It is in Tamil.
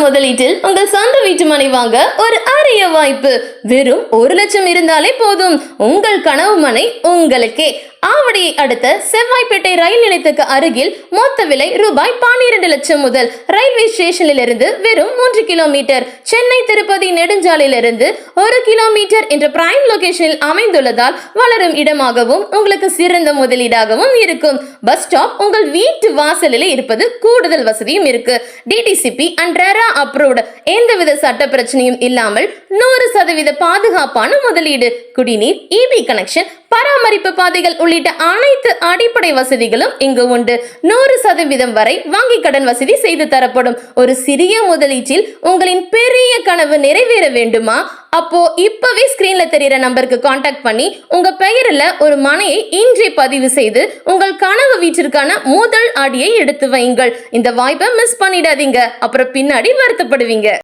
முதலீட்டில் உங்கள் சொந்த வீட்டு மனை வாங்க ஒரு அரிய வாய்ப்பு. வெறும் 1 லட்சம் இருந்தாலே போதும், உங்கள் கனவு மனை உங்களுக்கே. ஆவடியை அடுத்த செவ்வாய்ப்பேட்டை ரயில் நிலையத்துக்கு அருகில் மொத்த விலை ரூபாய் 12 லட்சம் முதல். ரயில்வே ஸ்டேஷனில் இருந்து வெறும் 3 கிலோமீட்டர். சென்னை திருப்பதி நெடுஞ்சாலையிலிருந்து 1 கிலோமீட்டர் என்ற பிரைம் லொகேஷனில் அமைந்துள்ளதால் வளரும் இடமாகவும் உங்களுக்கு சிறந்த முதலீடாகவும் இருக்கும். பஸ் ஸ்டாப் உங்கள் வீட்டு வாசலில் இருப்பது கூடுதல் வசதியும் இருக்கு. DTCP and RERA approved. எந்தவித சட்ட பிரச்சனையும் இல்லாமல் 100% பாதுகாப்பான முதலீடு. குடிநீர், இபி கனெக்ஷன், பராமரிப்பு பாதைகள் உள்ளிட்ட அனைத்து அடிப்படை வசதிகளும் இங்கு உண்டு. 100% வரை வங்கி கடன் வசதி செய்து தரப்படும். ஒரு சிறிய முதலீட்டில் உங்களின் பெரிய கனவு நிறைவேற வேண்டுமா? அப்போ இப்பவே ஸ்கிரீன்ல தெரியுற நம்பருக்கு கான்டாக்ட் பண்ணி உங்க பெயரில் ஒரு மனையை இன்றே பதிவு செய்து உங்கள் கனவு வீட்டிற்கான முதல் அடியை எடுத்து வையுங்கள். இந்த வாய்ப்பை மிஸ் பண்ணிடாதீங்க, அப்புறம் பின்னாடி வருத்தப்படுவீங்க.